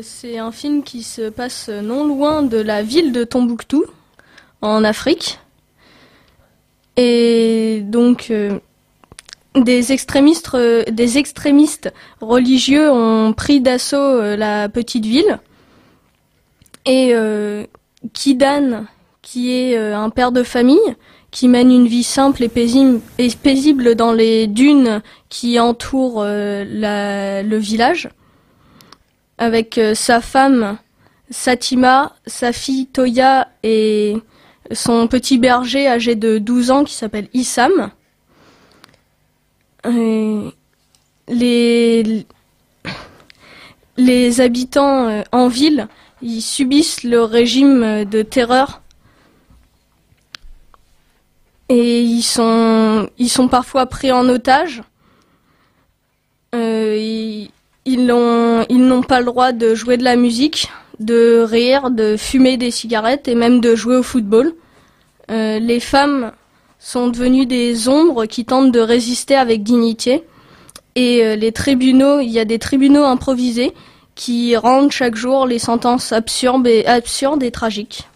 c'est un film qui se passe non loin de la ville de Tombouctou, en Afrique. Et donc, des extrémistes religieux ont pris d'assaut la petite ville. Et Kidan, qui est un père de famille, qui mène une vie simple et paisible dans les dunes qui entourent le village, avec sa femme Satima, sa fille Toya et son petit berger âgé de 12 ans qui s'appelle Issam. Les habitants en ville, ils subissent le régime de terreur et ils sont parfois pris en otage. Ils n'ont pas le droit de jouer de la musique, de rire, de fumer des cigarettes et même de jouer au football. Les femmes sont devenues des ombres qui tentent de résister avec dignité. Et il y a des tribunaux improvisés qui rendent chaque jour les sentences absurdes et tragiques.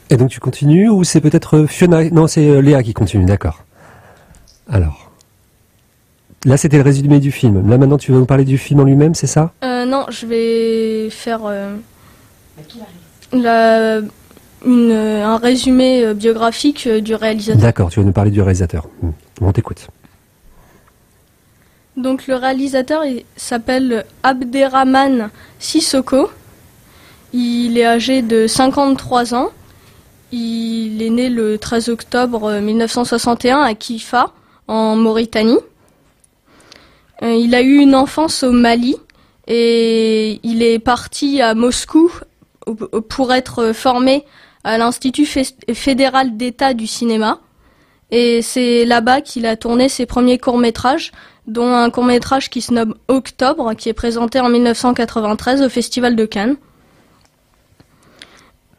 Et donc tu continues ou c'est peut-être Fiona? Non, c'est Léa qui continue, d'accord. Alors, là c'était le résumé du film. Là maintenant tu vas nous parler du film en lui-même, c'est ça? Non, je vais faire un résumé biographique du réalisateur. D'accord, tu vas nous parler du réalisateur. On t'écoute. Donc le réalisateur s'appelle Abderrahmane Sissoko. Il est âgé de 53 ans. Il est né le 13 octobre 1961 à Kifa, en Mauritanie. Il a eu une enfance au Mali et il est parti à Moscou pour être formé à l'Institut fédéral d'État du cinéma. Et c'est là-bas qu'il a tourné ses premiers courts-métrages, dont un court-métrage qui se nomme Octobre, qui est présenté en 1993 au Festival de Cannes.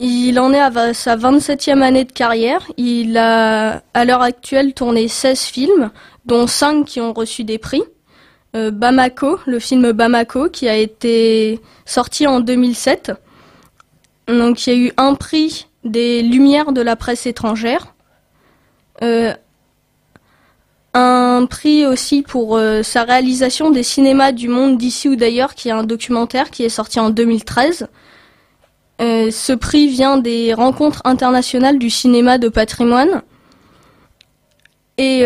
Il en est à sa 27e année de carrière. Il a, à l'heure actuelle, tourné 16 films, dont 5 qui ont reçu des prix. Bamako, le film Bamako, qui a été sorti en 2007. Donc, il y a eu un prix des Lumières de la presse étrangère. Un prix aussi pour sa réalisation des cinémas du monde d'ici ou d'ailleurs, qui est un documentaire qui est sorti en 2013. Ce prix vient des rencontres internationales du cinéma de patrimoine et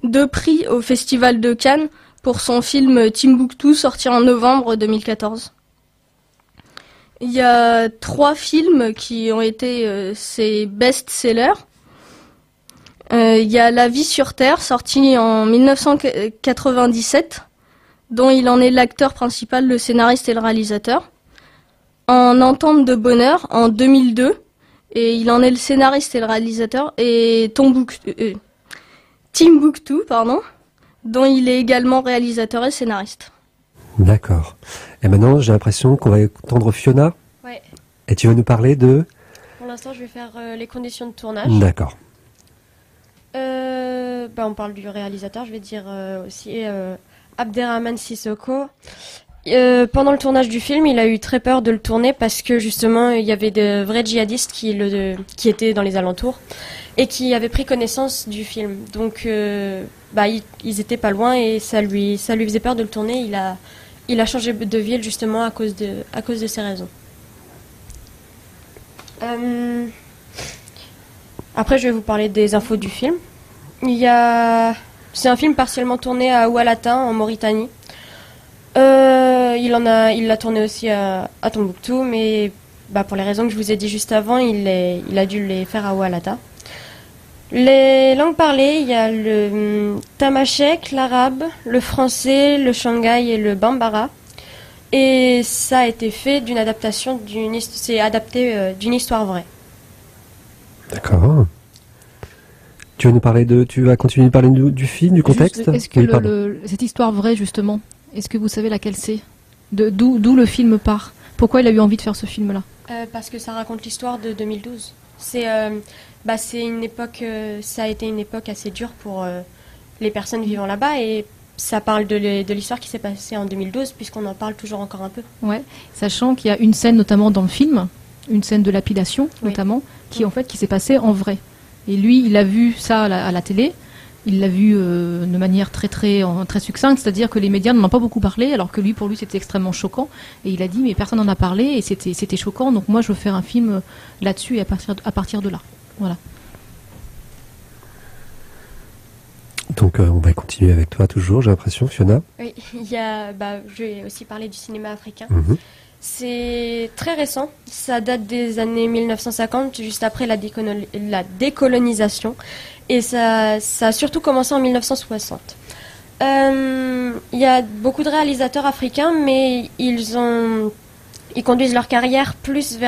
deux prix au Festival de Cannes pour son film Timbuktu, sorti en novembre 2014. Il y a 3 films qui ont été ses best-sellers. Il y a La vie sur Terre, sorti en 1997, dont il en est l'acteur principal, le scénariste et le réalisateur. En Entente de bonheur, en 2002, et il en est le scénariste et le réalisateur, et Timbuktu, dont il est également réalisateur et scénariste. D'accord. Et maintenant, j'ai l'impression qu'on va entendre Fiona. Ouais. Et tu vas nous parler de... Pour l'instant, je vais faire les conditions de tournage. D'accord. On parle du réalisateur, je vais dire aussi Abderrahmane Sissoko. Pendant le tournage du film, il a eu très peur de le tourner parce que justement, il y avait de vrais djihadistes qui étaient dans les alentours et qui avaient pris connaissance du film. Donc, ils étaient pas loin et ça lui faisait peur de le tourner. Il a changé de ville justement à cause de ces raisons. Après, je vais vous parler des infos du film. C'est un film partiellement tourné à Oualata, en Mauritanie. Il l'a tourné aussi à Tombouctou, mais pour les raisons que je vous ai dit juste avant, il a dû les faire à Oualata. Les langues parlées, il y a le tamashek, l'arabe, le français, le shanghai et le bambara. Et ça a été fait d'une adaptation d'une histoire vraie. D'accord. Tu vas continuer de parler du film, du contexte? Juste, est-ce que cette histoire vraie, justement, est-ce que vous savez laquelle c'est? D'où le film part? Pourquoi il a eu envie de faire ce film-là? Parce que ça raconte l'histoire de 2012. C'est une époque, ça a été une époque assez dure pour les personnes vivant là-bas, et ça parle de l'histoire qui s'est passée en 2012, puisqu'on en parle toujours encore un peu. Ouais, sachant qu'il y a une scène notamment dans le film, une scène de lapidation Oui. notamment, qui en fait qui s'est passée en vrai. Et lui, il a vu ça à la télé. Il l'a vu de manière très succincte, c'est-à-dire que les médias n'en ont pas beaucoup parlé, alors que lui, pour lui, c'était extrêmement choquant. Et il a dit, mais personne n'en a parlé, et c'était choquant, donc moi, je veux faire un film là-dessus, et à partir de là. Voilà. Donc on va continuer avec toi toujours, j'ai l'impression, Fiona. Oui, je vais aussi parler du cinéma africain. Mhm. C'est très récent, ça date des années 1950, juste après la décolonisation, et ça a surtout commencé en 1960. Il y a beaucoup de réalisateurs africains, mais ils conduisent leur carrière plus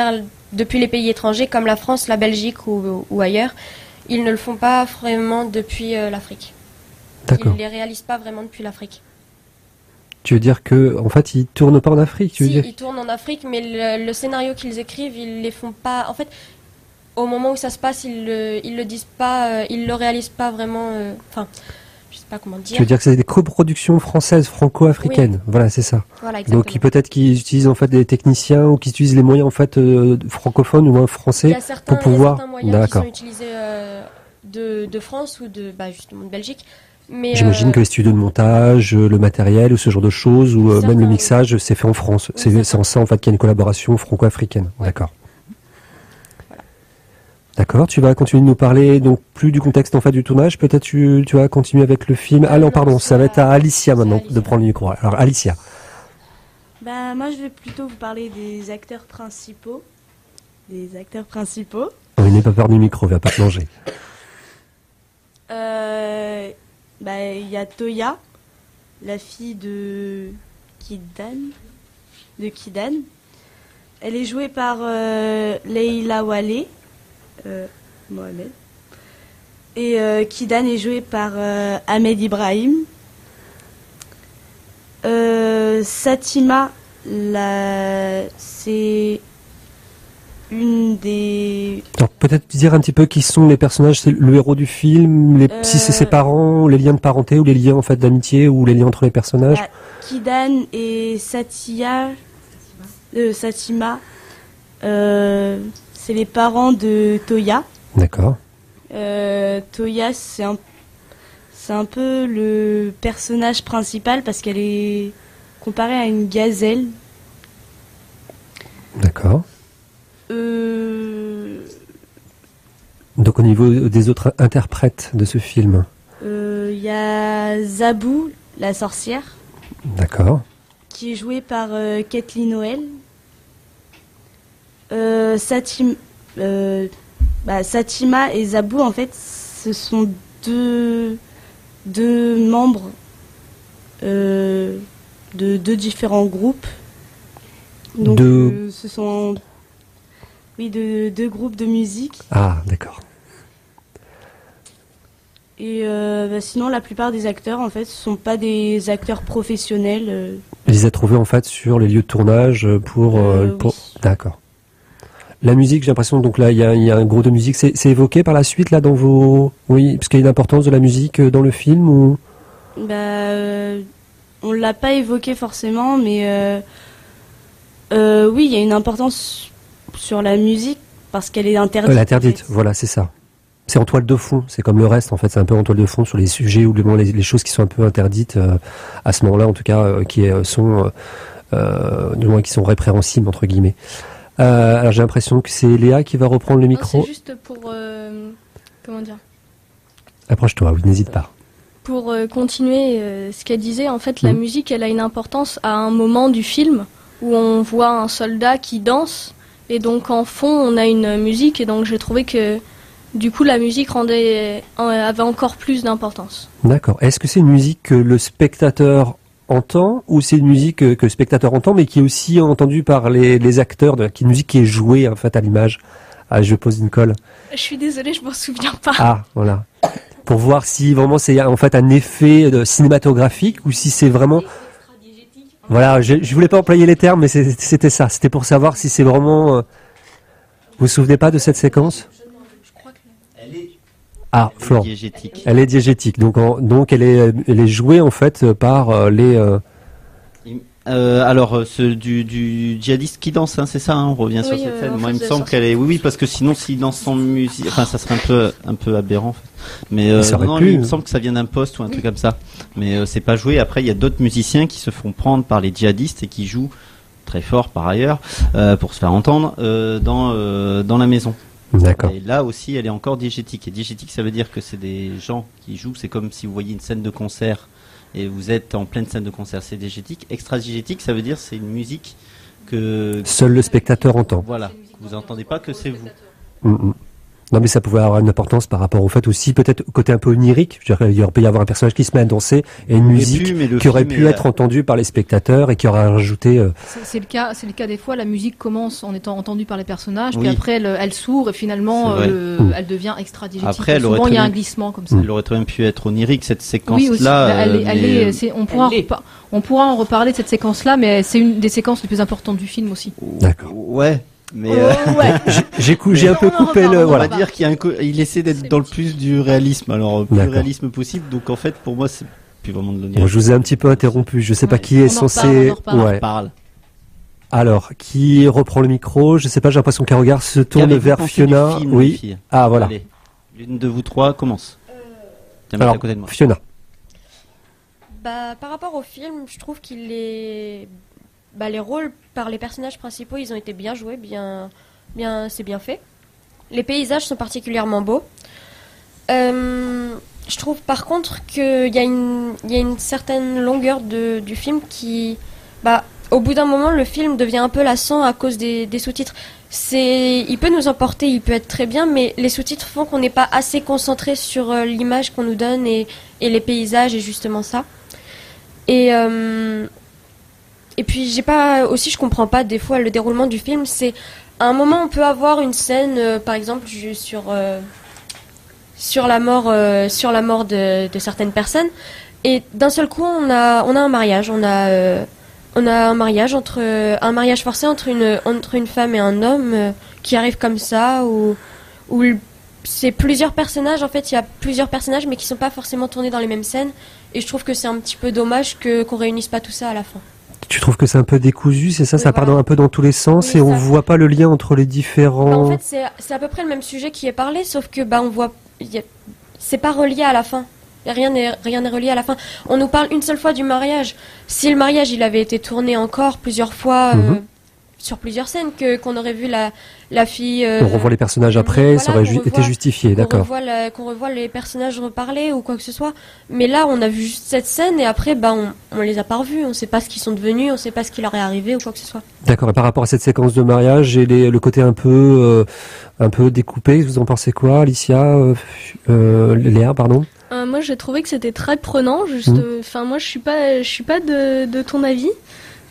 depuis les pays étrangers, comme la France, la Belgique ou ailleurs. Ils ne le font pas vraiment depuis l'Afrique. Ils D'accord. ne les réalisent pas vraiment depuis l'Afrique. Tu veux dire que en fait ils tournent pas en Afrique, tu veux dire? Ils tournent en Afrique, mais le scénario qu'ils écrivent, ils les font pas. En fait, au moment où ça se passe, ils le disent pas, ils le réalisent pas vraiment. Enfin, je sais pas comment dire. Tu veux dire que c'est des coproductions françaises, franco-africaines, voilà, c'est ça. Voilà, exactement. Donc peut-être qu'ils utilisent en fait des techniciens ou qu'ils utilisent les moyens en fait francophones ou Il y français a certains, pour pouvoir. il y a certains moyens qui D'accord. sont utilisés de France ou justement de Belgique. Mais J'imagine que les studios de montage, le matériel ou ce genre de choses, ou même Certains, le oui. mixage, c'est fait en France. C'est en ça en fait qu'il y a une collaboration franco-africaine. Ouais. D'accord. Voilà. D'accord. Tu vas continuer de nous parler donc plus du contexte en fait du tournage. Peut-être tu vas continuer avec le film. Ah non, non, pardon, c'est ça va être à Alicia c'est maintenant Alicia. de prendre le micro. Alors Alicia. Moi, je vais plutôt vous parler des acteurs principaux. Il Il n'est pas peur du micro, il va pas te manger. y a Toya, la fille de Kidan. Elle est jouée par Leila Wale, Mohamed. Et Kidan est joué par Ahmed Ibrahim. Satima, c'est une des... Alors peut-être dire un petit peu qui sont les personnages, c'est le héros du film, si c'est ses parents, les liens de parenté ou les liens en fait d'amitié ou les liens entre les personnages. Kidan et Satima, c'est les parents de Toya. D'accord. Toya, c'est un peu le personnage principal parce qu'elle est comparée à une gazelle. D'accord. Donc au niveau des autres interprètes de ce film. Il y a Zabou, la sorcière, D'accord. qui est jouée par Kathleen Noël. Satima et Zabou, en fait, ce sont deux membres de deux différents groupes. Donc, ce sont deux groupes de musique. Ah, d'accord. Et sinon, la plupart des acteurs, en fait, ce sont pas des acteurs professionnels. Je les ai trouvés en fait sur les lieux de tournage pour. Oui. D'accord. La musique, j'ai l'impression donc là il y a un gros de musique. C'est évoqué par la suite là dans vos. Oui, parce qu'il y a une importance de la musique dans le film ou. On l'a pas évoqué forcément, mais oui, il y a une importance sur la musique parce qu'elle est interdite. L'interdite, en fait. voilà, c'est ça. C'est en toile de fond, c'est comme le reste en fait, c'est un peu en toile de fond sur les sujets ou les choses qui sont un peu interdites à ce moment-là, en tout cas, qui sont du moins qui sont répréhensibles entre guillemets. Alors j'ai l'impression que c'est Léa qui va reprendre le micro. C'est juste pour comment dire. Approche-toi, oui, n'hésite pas. Pour continuer ce qu'elle disait, en fait, la musique, elle a une importance à un moment du film où on voit un soldat qui danse et donc en fond on a une musique et donc j'ai trouvé que du coup la musique avait encore plus d'importance. D'accord. Est-ce que c'est une musique que le spectateur entend ou c'est une musique que le spectateur entend mais qui est aussi entendue par les acteurs, qui est une musique qui est jouée en fait à l'image? Ah, je pose une colle. Je suis désolée, je m'en souviens pas. Ah, voilà. Pour voir si vraiment c'est en fait un effet cinématographique ou si c'est vraiment... Voilà, je voulais pas employer les termes, mais c'était ça. C'était pour savoir si c'est vraiment... Vous vous souvenez pas de cette séquence? Ah, Florent. Diégétique. Elle est diégétique, donc elle est jouée en fait par les. Alors, du djihadiste qui danse, hein, c'est ça, hein, on revient sur cette scène. Moi, il me semble qu'elle est. Oui, parce que sinon, s'il danse sans musique, enfin, ça serait un peu aberrant. En fait. Mais non, il me semble que ça vient d'un poste ou un truc comme ça. Mais c'est pas joué. Après, il y a d'autres musiciens qui se font prendre par les djihadistes et qui jouent très fort par ailleurs pour se faire entendre dans la maison. D'accord. Et là aussi, elle est encore diégétique. Et diégétique, ça veut dire que c'est des gens qui jouent. C'est comme si vous voyez une scène de concert. Et vous êtes en pleine scène de concert, c'est diégétique. Extra-diégétique, ça veut dire c'est une musique que seul le spectateur entend. Voilà, vous entendez pas que c'est vous. Non, mais ça pouvait avoir une importance par rapport au fait aussi, peut-être côté un peu onirique. Je dirais, il peut y avoir un personnage qui se met à danser et une musique qui aurait pu être entendue par les spectateurs et qui aurait rajouté. C'est le cas des fois. La musique commence en étant entendue par les personnages, puis après elle s'ouvre et finalement elle devient extra-diégétique. Après, souvent il y a un glissement comme ça. Elle aurait très bien pu être onirique cette séquence-là. Oui, aussi. On pourra en reparler de cette séquence-là, mais c'est une des séquences les plus importantes du film aussi. D'accord. Ouais. Mais j'ai un peu coupé le. On va dire qu'il essaie d'être dans le plus du réalisme, alors plus réalisme possible. Donc en fait, pour moi, c'est plus vraiment de l'onirisme. Bon, je vous ai un petit peu interrompu. Je sais pas qui est censé. On parle. Alors, qui reprend le micro? Je sais pas. J'ai l'impression qu'un regard se tourne vers Fiona. Oui. Ah voilà. Allez, l'une de vous trois commence. Alors, à côté de moi. Fiona. Par rapport au film, je trouve qu'il est. Les rôles par les personnages principaux, ils ont été bien joués, c'est bien fait. Les paysages sont particulièrement beaux. Je trouve par contre qu'il y a une certaine longueur du film qui, au bout d'un moment, le film devient un peu lassant à cause des sous-titres. Il peut nous emporter, il peut être très bien, mais les sous-titres font qu'on n'est pas assez concentré sur l'image qu'on nous donne et les paysages et justement ça. Et puis je comprends pas des fois le déroulement du film. C'est à un moment on peut avoir une scène, par exemple sur la mort de certaines personnes, et d'un seul coup on a un mariage, on a un mariage un mariage forcé entre une femme et un homme qui arrive comme ça, où c'est plusieurs personnages. En fait, il y a plusieurs personnages mais qui sont pas forcément tournés dans les mêmes scènes, et je trouve que c'est un petit peu dommage qu'on réunisse pas tout ça à la fin. Tu trouves que c'est un peu décousu, c'est ça? Oui, ça part un peu dans tous les sens, et on voit pas le lien entre les différents. En fait, c'est à peu près le même sujet qui est parlé, sauf que on voit, c'est pas relié à la fin. Rien n'est relié à la fin. On nous parle une seule fois du mariage. Si le mariage il avait été tourné encore plusieurs fois sur plusieurs scènes, qu'on aurait vu la fille. On revoit les personnages après, ça aurait été justifié, d'accord. Qu'on revoit les personnages reparler ou quoi que ce soit. Mais là, on a vu juste cette scène, et après, on les a pas revus. On sait pas ce qu'ils sont devenus, on sait pas ce qui leur est arrivé ou quoi que ce soit. D'accord. Et par rapport à cette séquence de mariage et le côté un peu découpé, vous en pensez quoi, Alicia, Léa, pardon? Moi, j'ai trouvé que c'était très prenant. Moi, je suis pas de ton avis,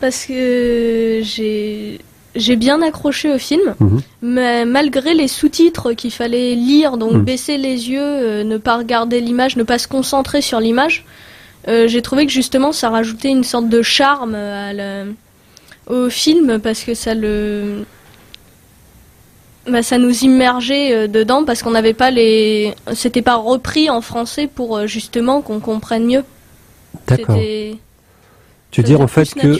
parce que j'ai bien accroché au film, mais malgré les sous-titres qu'il fallait lire, donc baisser les yeux, ne pas regarder l'image, ne pas se concentrer sur l'image, j'ai trouvé que justement ça rajoutait une sorte de charme au film, parce que ça nous immergeait dedans, parce qu'on n'avait pas c'était pas repris en français pour justement qu'on comprenne mieux. D'accord. Tu veux dire en fait que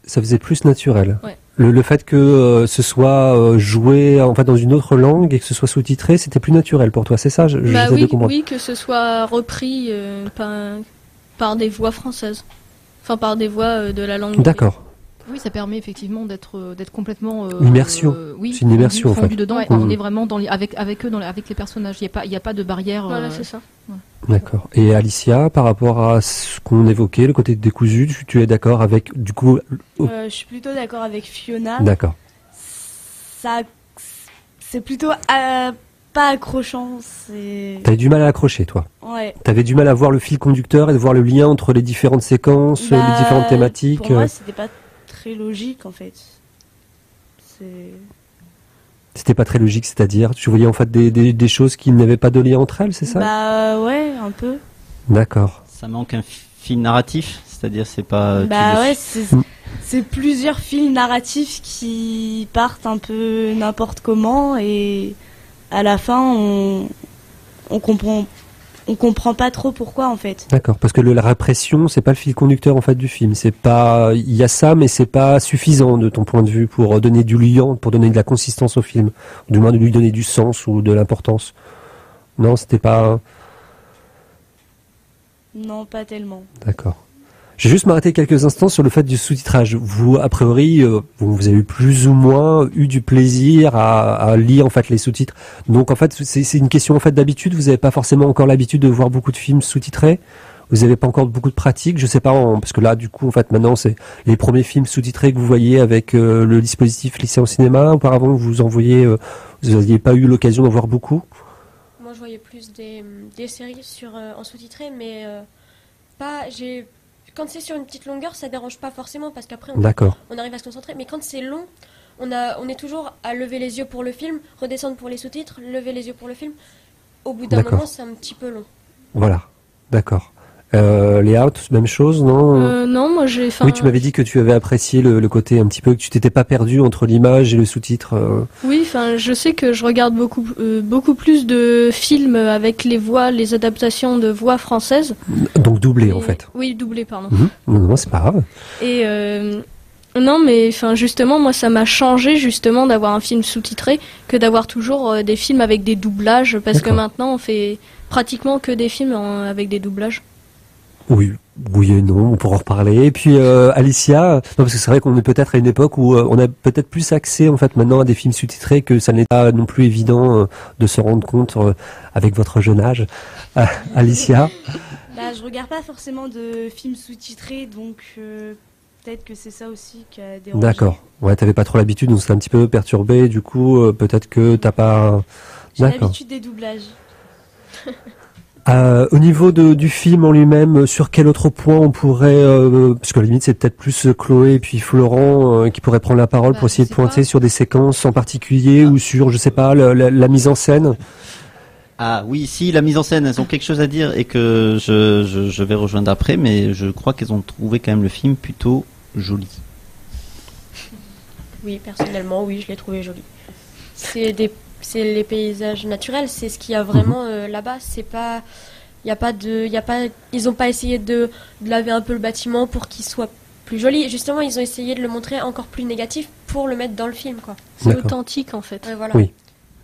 ça faisait plus naturel. Ouais. Le fait que ce soit joué en fait dans une autre langue et que ce soit sous-titré, c'était plus naturel pour toi, c'est ça? Oui, que ce soit repris par des voix françaises, enfin par des voix de la langue. D'accord. Oui, ça permet effectivement d'être complètement immersion. C'est une immersion fondu dedans. Ouais. On est vraiment avec eux, avec les personnages. Il y a pas de barrière. Voilà, c'est ça. Ouais. D'accord. Et Alicia, par rapport à ce qu'on évoquait, le côté décousu, tu es d'accord avec du coup? Je suis plutôt d'accord avec Fiona. D'accord. C'est plutôt pas accrochant. T'avais du mal à accrocher, toi? Ouais. T'avais du mal à voir le fil conducteur et de voir le lien entre les différentes séquences, les différentes thématiques. Pour moi, c'était pas très logique en fait. C'était pas très logique, c'est-à-dire tu voyais en fait des choses qui n'avaient pas de lien entre elles, c'est ça? Ouais, un peu. D'accord. Ça manque un fil narratif, c'est-à-dire c'est pas. C'est plusieurs fils narratifs qui partent un peu n'importe comment, et à la fin on comprend pas trop pourquoi en fait. D'accord, parce que la répression, c'est pas le fil conducteur en fait du film. C'est pas, il y a ça, mais c'est pas suffisant de ton point de vue pour donner du liant, pour donner de la consistance au film, ou du moins de lui donner du sens ou de l'importance. Non, c'était pas. Non, pas tellement. D'accord. Je vais juste m'arrêter quelques instants sur le fait du sous-titrage. Vous, a priori, vous avez plus ou moins eu du plaisir à lire en fait les sous-titres. Donc en fait, c'est une question en fait d'habitude. Vous n'avez pas forcément encore l'habitude de voir beaucoup de films sous-titrés. Vous n'avez pas encore beaucoup de pratique. Je sais pas, parce que là, du coup, en fait, maintenant, c'est les premiers films sous-titrés que vous voyez avec le dispositif Lycée au cinéma. Auparavant, vous n'aviez pas eu l'occasion d'en voir beaucoup. Moi, je voyais plus des séries en sous-titré, mais quand c'est sur une petite longueur, ça dérange pas forcément parce qu'après on arrive à se concentrer. Mais quand c'est long, on est toujours à lever les yeux pour le film, redescendre pour les sous-titres, lever les yeux pour le film. Au bout d'un moment, c'est un petit peu long. Voilà, d'accord. Léa, même chose, non Non, moi j'ai. Oui, tu m'avais dit que tu avais apprécié le côté un petit peu, que tu t'étais pas perdu entre l'image et le sous-titre. Oui, enfin, je sais que je regarde beaucoup plus de films avec les voix, les adaptations de voix françaises. Donc doublées en fait. Oui, doublées, pardon. Non, c'est pas grave. Et non, mais enfin, justement, moi, ça m'a changé justement d'avoir un film sous-titré que d'avoir toujours des films avec des doublages, parce que maintenant, on fait pratiquement que des films avec des doublages. Oui et non, on pourra en reparler. Et puis Alicia, non, parce que c'est vrai qu'on est peut-être à une époque où on a peut-être plus accès en fait maintenant à des films sous-titrés que ça n'est pas non plus évident de se rendre compte avec votre jeune âge. Alicia. Je regarde pas forcément de films sous-titrés, donc peut-être que c'est ça aussi qui a dérangé. D'accord. Ouais, t'avais pas trop l'habitude, donc c'est un petit peu perturbé. Du coup, peut-être que t'as pas. J'ai l'habitude des doublages. Au niveau du film en lui-même, sur quel autre point on pourrait, parce que à la limite c'est peut-être plus Chloé et puis Florent qui pourraient prendre la parole pour essayer de pointer sur des séquences en particulier ou sur, je sais pas, la mise en scène. Ah oui, si, la mise en scène, elles ont quelque chose à dire et que je vais rejoindre après, mais je crois qu'elles ont trouvé quand même le film plutôt joli. Oui, personnellement, oui, je l'ai trouvé joli. C'est les paysages naturels, c'est ce qu'il y a vraiment là-bas. C'est pas, ils ont pas essayé de laver un peu le bâtiment pour qu'il soit plus joli. Justement, ils ont essayé de le montrer encore plus négatif pour le mettre dans le film, quoi. C'est authentique en fait. Voilà. Oui.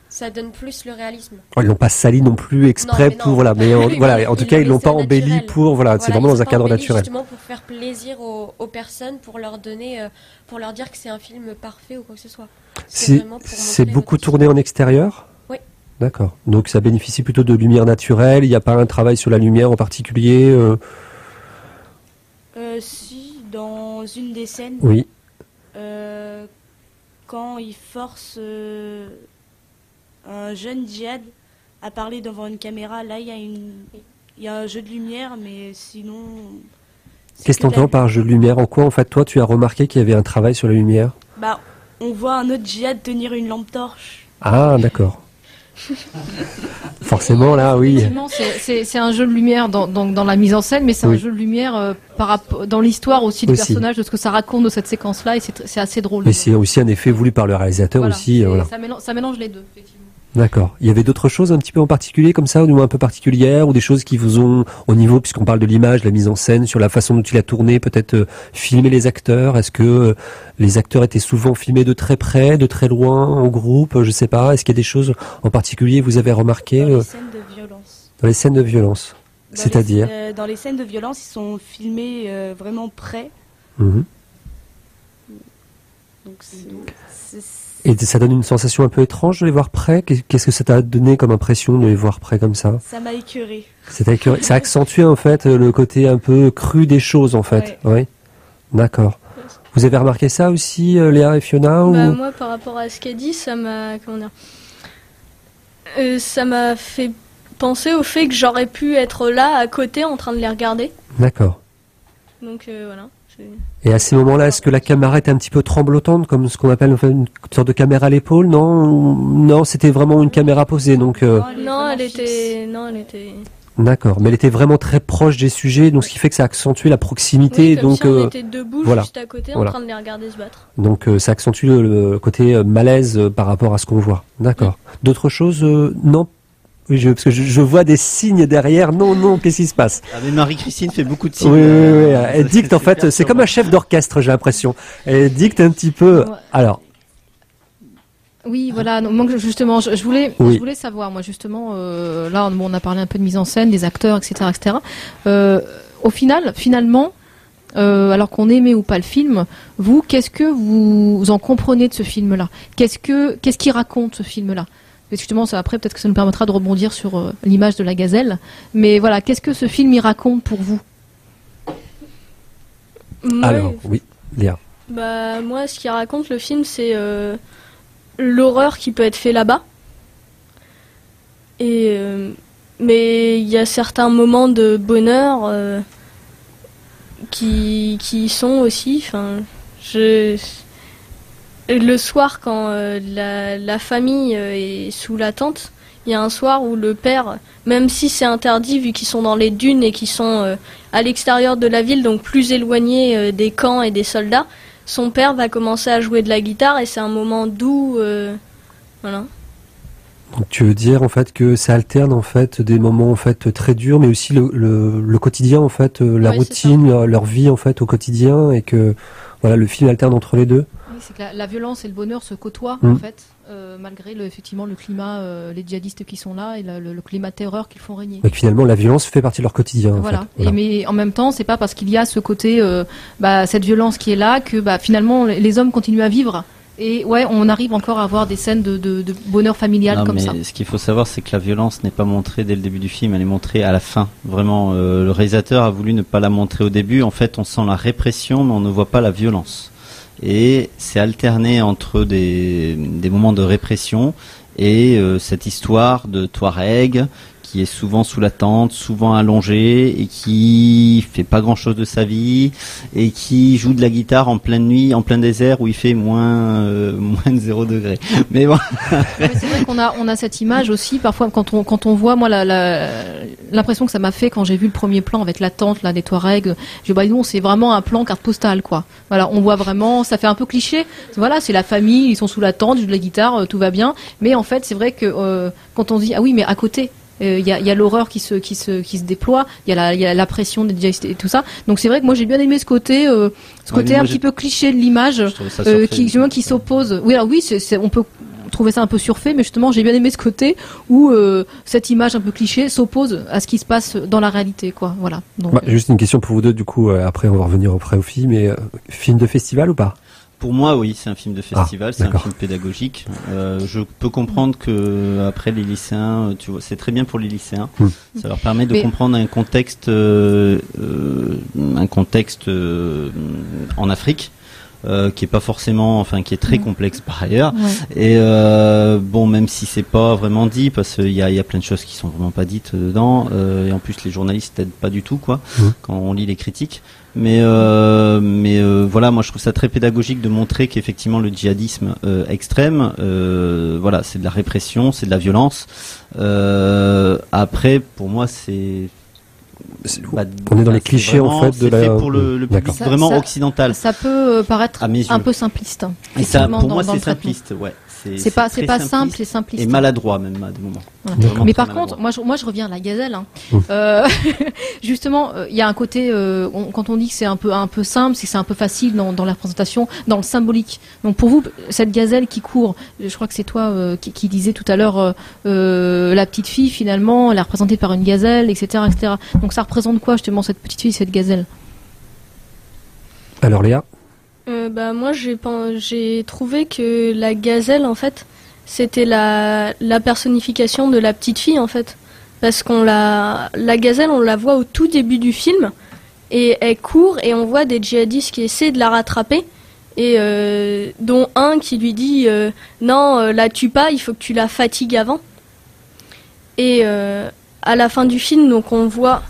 Ça donne plus le réalisme. Ils l'ont pas sali non plus exprès pour voilà, mais en tout cas ils l'ont pas embelli pour c'est vraiment dans un cadre naturel. Justement pour faire plaisir aux personnes, pour leur donner, pour leur dire que c'est un film parfait ou quoi que ce soit. C'est beaucoup tourné en extérieur. Oui. D'accord. Donc ça bénéficie plutôt de lumière naturelle. Il n'y a pas un travail sur la lumière en particulier. Si, dans une des scènes. Oui. Quand ils forcent un jeune djihad à parler devant une caméra, là il y a un jeu de lumière, mais sinon. Qu'est-ce que tu entends par jeu de lumière? En quoi en fait toi tu as remarqué qu'il y avait un travail sur la lumière? On voit un autre djihad tenir une lampe torche. Ah d'accord. Forcément là, oui. C'est un jeu de lumière dans la mise en scène, mais c'est un jeu de lumière dans l'histoire aussi du personnage, de ce que ça raconte de cette séquence-là, et c'est assez drôle. Mais c'est aussi un effet voulu par le réalisateur aussi. Voilà. Ça mélange les deux, effectivement. D'accord. Il y avait d'autres choses un petit peu en particulier comme ça, ou du moins un peu particulières, ou des choses qui vous ont, au niveau, puisqu'on parle de l'image, la mise en scène, sur la façon dont il a tourné, peut-être filmer les acteurs. Est-ce que les acteurs étaient souvent filmés de très près, de très loin, en groupe, je sais pas. Est-ce qu'il y a des choses en particulier que vous avez remarquées dans les scènes de violence? Dans les scènes de violence, c'est-à-dire dans les scènes de violence, ils sont filmés vraiment près. Donc et ça donne une sensation un peu étrange de les voir près. Qu'est-ce que ça t'a donné comme impression de les voir près comme ça? Ça m'a écœuré. Ça accentue en fait le côté un peu cru des choses en fait. Oui. D'accord. Vous avez remarqué ça aussi, Léa et Fiona ou... Moi, par rapport à ce qu'a dit, ça m'a fait penser au fait que j'aurais pu être là à côté en train de les regarder. D'accord. Donc voilà. Et à ces moments-là, est-ce que la caméra était un petit peu tremblotante, comme ce qu'on appelle une sorte de caméra à l'épaule? Non, c'était vraiment une caméra posée, donc. Non, elle était. D'accord, mais elle était vraiment très proche des sujets, donc ce qui fait que ça accentuait la proximité. Oui, comme donc si on était debout juste à côté, en train de les regarder se battre. Donc ça accentue le côté malaise par rapport à ce qu'on voit. D'accord. D'autres choses? Non. Oui, parce que je vois des signes derrière. Non, qu'est-ce qui se passe? Ah, mais Marie-Christine fait beaucoup de signes. Oui. Elle dicte en fait. C'est comme un chef d'orchestre, j'ai l'impression. Elle dicte un petit peu. Alors. Oui, voilà. Donc justement, je voulais savoir, moi justement, là, on a parlé un peu de mise en scène, des acteurs, etc., etc. Au finalement, alors qu'on aimait ou pas le film, vous, qu'est-ce que vous en comprenez de ce film-là? Qu'est-ce qu'il raconte ce film-là? Et justement, après, peut-être que ça nous permettra de rebondir sur l'image de la gazelle. Mais voilà, qu'est-ce que ce film y raconte pour vous? Alors, oui, Léa. Bah, moi, ce qu'il raconte le film, c'est l'horreur qui peut être fait là-bas. Mais il y a certains moments de bonheur qui sont aussi. Enfin, le soir, quand la famille est sous la tente, il y a un soir où le père, même si c'est interdit vu qu'ils sont dans les dunes et qu'ils sont à l'extérieur de la ville, donc plus éloignés des camps et des soldats, son père va commencer à jouer de la guitare et c'est un moment doux. Voilà. Donc tu veux dire en fait que ça alterne en fait des moments en fait très durs, mais aussi le quotidien en fait, la routine, leur vie en fait au quotidien, et que voilà, le film alterne entre les deux. Oui, c'est que la violence et le bonheur se côtoient en fait, malgré effectivement le climat, les djihadistes qui sont là et le climat de terreur qu'ils font régner. Donc finalement, la violence fait partie de leur quotidien. Voilà. En fait. Voilà. Mais en même temps, c'est pas parce qu'il y a ce côté, cette violence qui est là que finalement les hommes continuent à vivre. Et ouais, on arrive encore à avoir des scènes de bonheur familial comme ça. Ce qu'il faut savoir, c'est que la violence n'est pas montrée dès le début du film, elle est montrée à la fin. Vraiment, le réalisateur a voulu ne pas la montrer au début. En fait, on sent la répression, mais on ne voit pas la violence. Et c'est alterné entre des moments de répression et cette histoire de Touareg qui est souvent sous la tente, souvent allongé et qui fait pas grand chose de sa vie et qui joue de la guitare en pleine nuit, en plein désert où il fait moins de 0 degré. Mais bon. Ouais, c'est vrai qu'on a cette image aussi parfois quand on voit, moi l'impression que ça m'a fait quand j'ai vu le premier plan avec la tente là des Touaregs, je dis non, c'est vraiment un plan carte postale quoi. Voilà, on voit vraiment, ça fait un peu cliché. Voilà, c'est la famille, ils sont sous la tente, ils jouent de la guitare, tout va bien. Mais en fait, c'est vrai que quand on dit ah oui, mais à côté il y a l'horreur qui se déploie, il y a la pression des djihadistes et tout ça. Donc c'est vrai que moi j'ai bien aimé ce côté un petit peu cliché de l'image qui s'oppose. Oui, alors oui, on peut trouver ça un peu surfait, mais justement j'ai bien aimé ce côté où cette image un peu cliché s'oppose à ce qui se passe dans la réalité, quoi. Voilà. Donc, juste une question pour vous deux, du coup, après on va revenir après au film, mais film de festival ou pas? Pour moi, oui, c'est un film de festival, c'est un film pédagogique. Je peux comprendre que après les lycéens, tu vois, c'est très bien pour les lycéens. Ça leur permet de comprendre un contexte en Afrique. Qui est pas forcément, enfin qui est très complexe par ailleurs. Et bon, même si c'est pas vraiment dit, parce qu'il y a plein de choses qui sont vraiment pas dites dedans, et en plus les journalistes t'aident pas du tout quoi quand on lit les critiques. Mais voilà, moi je trouve ça très pédagogique de montrer qu'effectivement le djihadisme extrême, voilà, c'est de la répression, c'est de la violence. Après, pour moi, on est dans les clichés en fait de fait pour le public vraiment occidental. Ça peut paraître un peu simpliste. Et ça, pour moi, c'est simpliste, ouais. C'est pas simple, c'est simpliste. Et maladroit même à des moments. Voilà. Mais par contre, moi je reviens à la gazelle. Justement, il y a un côté quand on dit que c'est un peu simple, c'est que c'est un peu facile dans la représentation, dans le symbolique. Donc pour vous, cette gazelle qui court, je crois que c'est toi qui disais tout à l'heure, la petite fille finalement, elle est représentée par une gazelle, etc., etc. Donc ça représente quoi justement cette petite fille, cette gazelle? Alors Léa? Moi j'ai trouvé que la gazelle en fait c'était la personnification de la petite fille en fait, parce la gazelle on la voit au tout début du film et elle court et on voit des djihadistes qui essaient de la rattraper et dont un qui lui dit non, la tue pas, il faut que tu la fatigues avant. Et à la fin du film, donc on voit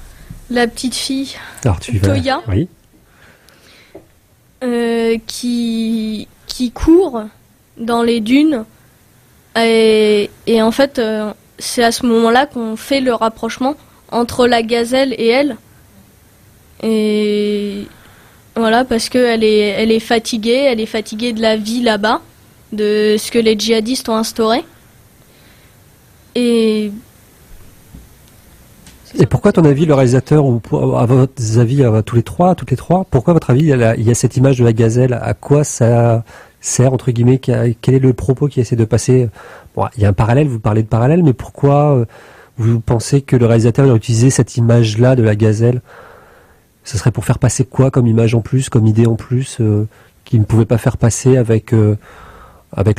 la petite fille Toya. Oui. Qui court dans les dunes et en fait c'est à ce moment-là qu'on fait le rapprochement entre la gazelle et elle, et voilà, parce que elle est fatiguée de la vie là-bas, de ce que les djihadistes ont instauré, et Et pourquoi, à ton avis, le réalisateur, ou à votre avis, à toutes les trois, pourquoi, à votre avis, il y a cette image de la gazelle? À quoi ça sert, entre guillemets? Quel est le propos qui essaie de passer? Bon, il y a un parallèle, vous parlez de parallèle, mais pourquoi vous pensez que le réalisateur a utilisé cette image-là de la gazelle? Ce serait pour faire passer quoi comme image en plus, comme idée en plus, qu'il ne pouvait pas faire passer avec le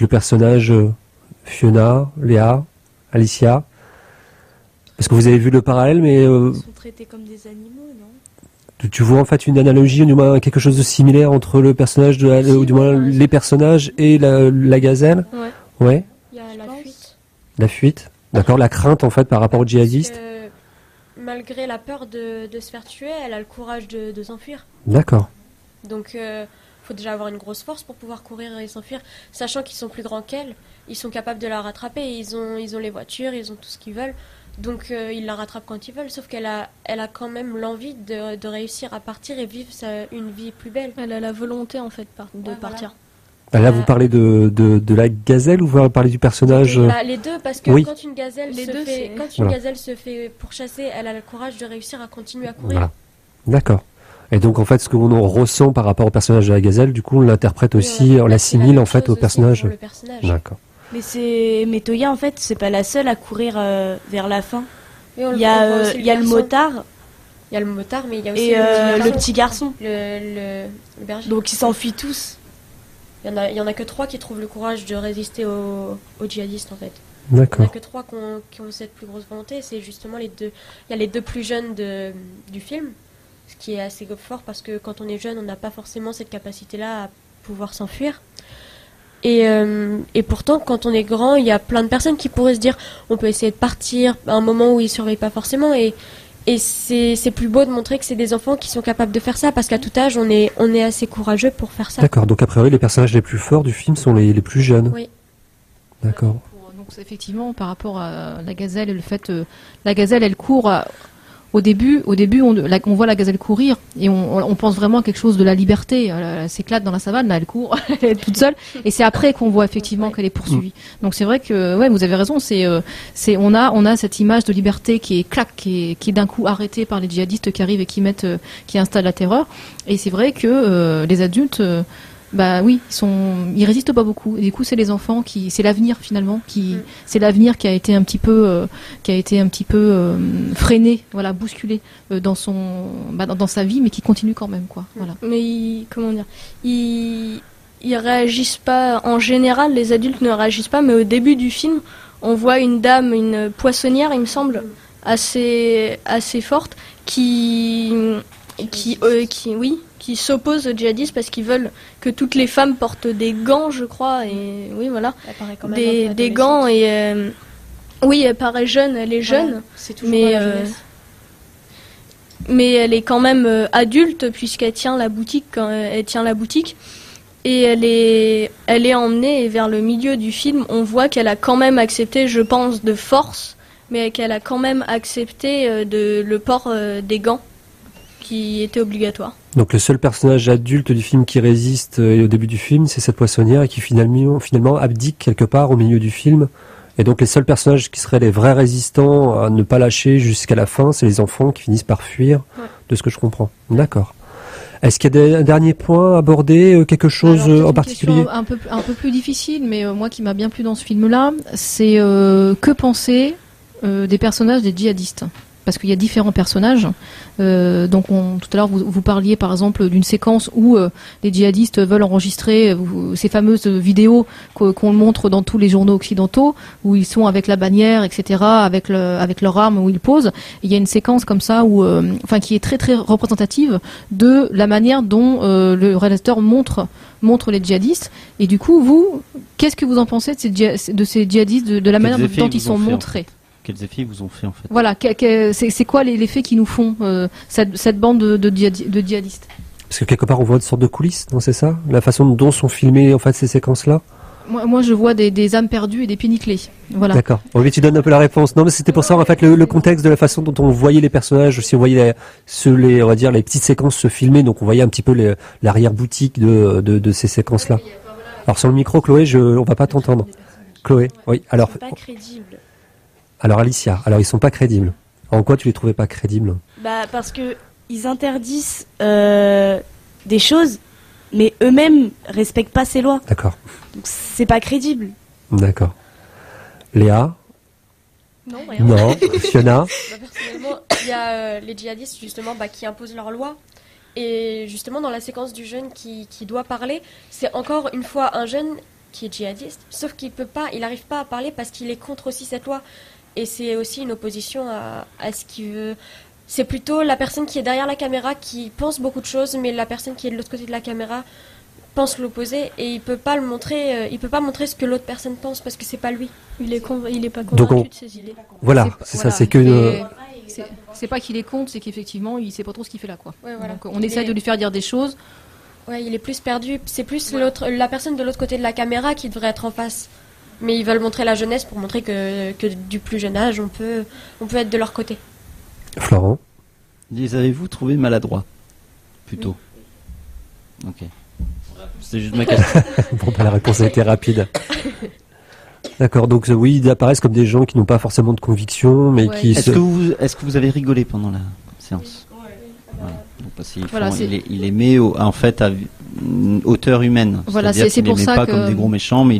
personnage Fiona, Léa, Alicia? Parce que vous avez vu le parallèle, mais... Ils sont traités comme des animaux, non? Tu vois en fait une analogie, ou du moins quelque chose de similaire entre le personnage, ou du moins les personnages et la gazelle? Ouais. Il y a la fuite. La fuite, d'accord, la crainte en fait par rapport aux djihadistes. Malgré la peur de se faire tuer, elle a le courage de s'enfuir. D'accord. Donc, faut déjà avoir une grosse force pour pouvoir courir et s'enfuir, sachant qu'ils sont plus grands qu'elle. Ils sont capables de la rattraper. Ils ont les voitures, ils ont tout ce qu'ils veulent. Donc, ils la rattrapent quand ils veulent. Sauf qu'elle a quand même l'envie de réussir à partir et vivre une vie plus belle. Elle a la volonté en fait de partir. Là, vous parlez de la gazelle ou vous parlez du personnage? Les deux, parce que oui. Quand une gazelle se fait pourchasser, elle a le courage de réussir à continuer à courir. Voilà. D'accord. Et donc, en fait, ce que l'on ressent par rapport au personnage de la gazelle, du coup, on l'interprète aussi, on l'assimile en fait au personnage. D'accord. Mais Toya, en fait, c'est pas la seule à courir vers la fin. Il y a le motard. Il y a le motard, mais il y a aussi le petit garçon. Le berger. Donc ils s'enfuient tous. Il y en a que 3 qui trouvent le courage de résister aux djihadistes en fait. D'accord. Il n'y en a que 3 qui ont cette plus grosse volonté. C'est justement les deux. Il y a les 2 plus jeunes du film, ce qui est assez fort parce que quand on est jeune, on n'a pas forcément cette capacité-là à pouvoir s'enfuir. Et pourtant, quand on est grand, il y a plein de personnes qui pourraient se dire on peut essayer de partir à un moment où ils ne surveillent pas forcément. Et c'est plus beau de montrer que c'est des enfants qui sont capables de faire ça parce qu'à tout âge, on est assez courageux pour faire ça. D'accord, donc a priori, les personnages les plus forts du film sont les plus jeunes. Oui. D'accord. Donc effectivement, par rapport à la gazelle et le fait, la gazelle, elle court. Au début, on voit la gazelle courir et on pense vraiment à quelque chose de la liberté. Elle s'éclate dans la savane, là, elle court, elle est toute seule. Et c'est après qu'on voit effectivement qu'elle est poursuivie. Donc c'est vrai que, ouais, vous avez raison. On a cette image de liberté qui est d'un coup arrêtée par les djihadistes qui arrivent et qui installent la terreur. Et c'est vrai que les adultes. Bah oui, ils résistent pas beaucoup. Et du coup, c'est les enfants c'est l'avenir finalement c'est l'avenir qui a été un petit peu, freiné, voilà, bousculé dans sa vie, mais qui continue quand même, quoi. Voilà. Mais ils réagissent pas. En général, les adultes ne réagissent pas. Mais au début du film, on voit une dame, une poissonnière, il me semble, assez forte, qui s'opposent aux djihadistes parce qu'ils veulent que toutes les femmes portent des gants, je crois, et oui, voilà, des gants, et oui, elle paraît jeune, elle est jeune, voilà, mais elle est quand même adulte puisqu'elle tient la boutique, et elle est emmenée vers le milieu du film. On voit qu'elle a quand même accepté, je pense, de force, mais qu'elle a quand même accepté le port des gants qui était obligatoire. Donc le seul personnage adulte du film qui résiste au début du film, c'est cette poissonnière et qui finalement abdique quelque part au milieu du film. Et donc les seuls personnages qui seraient les vrais résistants à ne pas lâcher jusqu'à la fin, c'est les enfants qui finissent par fuir, de ce que je comprends. D'accord. Est-ce qu'il y a un dernier point à aborder, quelque chose en particulier? Un peu plus difficile, mais moi qui m'a bien plu dans ce film-là, c'est que penser des personnages des djihadistes? Parce qu'il y a différents personnages. Donc tout à l'heure, vous parliez par exemple d'une séquence où les djihadistes veulent enregistrer ces fameuses vidéos qu'on montre dans tous les journaux occidentaux, où ils sont avec la bannière, etc., avec leur arme où ils posent. Et il y a une séquence comme ça qui est très très représentative de la manière dont le réalisateur montre les djihadistes. Et du coup, vous, qu'est-ce que vous en pensez de ces djihadistes, de la manière dont ils sont montrés? Quels effets ils vous ont fait en fait? Voilà, c'est quoi les faits qui nous font cette bande de djihadistes? Parce que quelque part on voit une sorte de coulisses, non, c'est ça? La façon dont sont filmées en fait ces séquences-là? Moi je vois des âmes perdues et des pieds nickelés. Voilà. D'accord. Oui, tu donnes un peu la réponse. Non, mais c'était pour ça en fait le contexte de la façon dont on voyait les personnages, si on voyait on va dire les petites séquences se filmer, donc on voyait un petit peu l'arrière-boutique de ces séquences-là. Alors sur le micro, Chloé, on va pas t'entendre. Chloé, oui. Alors. Pas crédible. Alors Alicia, ils sont pas crédibles. En quoi tu les trouvais pas crédibles? Parce que ils interdisent des choses, mais eux-mêmes respectent pas ces lois. D'accord. Donc c'est pas crédible. D'accord. Léa? Non, rien. Non. Fiona? Personnellement, il y a les djihadistes justement qui imposent leurs lois. Et justement, dans la séquence du jeune qui doit parler, c'est encore une fois un jeune qui est djihadiste, sauf qu'il n'arrive pas à parler parce qu'il est contre aussi cette loi. Et c'est aussi une opposition à ce qu'il veut. C'est plutôt la personne qui est derrière la caméra qui pense beaucoup de choses, mais la personne qui est de l'autre côté de la caméra pense l'opposé, et il peut pas le montrer. Il peut pas montrer ce que l'autre personne pense parce que c'est pas lui. Il est pas convaincu de ses idées. Voilà, c'est ça, c'est que. C'est pas qu'il est contre, c'est qu'effectivement, il sait pas trop ce qu'il fait là, quoi. Ouais, voilà. Donc, on essaie de lui faire dire des choses. Ouais, il est plus perdu. C'est plus la personne de l'autre côté de la caméra qui devrait être en face. Mais ils veulent montrer la jeunesse pour montrer que du plus jeune âge, on peut être de leur côté. Florent? Les avez-vous trouvés maladroits? Plutôt. Oui. Ok. C'est juste ma question. Bon, la réponse a été rapide. D'accord, donc oui, ils apparaissent comme des gens qui n'ont pas forcément de conviction, mais qui... Est-ce que vous avez rigolé pendant la séance? Voilà. Donc, il est mis en fait à une hauteur humaine. Voilà, c'est pour ça pas comme des gros méchants, mais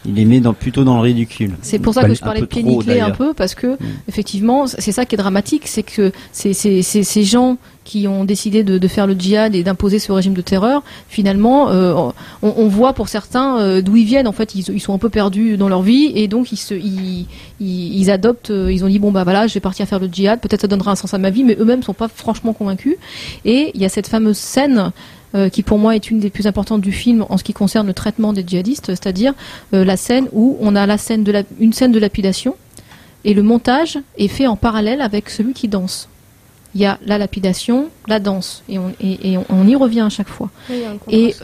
il est mis plutôt dans le ridicule. C'est pour ça que je parlais de pied nickelé un peu, parce que effectivement, c'est ça qui est dramatique, c'est que ces gens qui ont décidé de faire le djihad et d'imposer ce régime de terreur, finalement, on voit pour certains d'où ils viennent. En fait, ils sont un peu perdus dans leur vie, et donc ils adoptent. Ils ont dit bon voilà, je vais partir faire le djihad. Peut-être ça donnera un sens à ma vie, mais eux-mêmes sont pas franchement convaincus. Et il y a cette fameuse scène qui pour moi est une des plus importantes du film en ce qui concerne le traitement des djihadistes, c'est-à-dire la scène où on a une scène de lapidation, et le montage est fait en parallèle avec celui qui danse. Il y a la lapidation, la danse, et on y revient à chaque fois. Oui,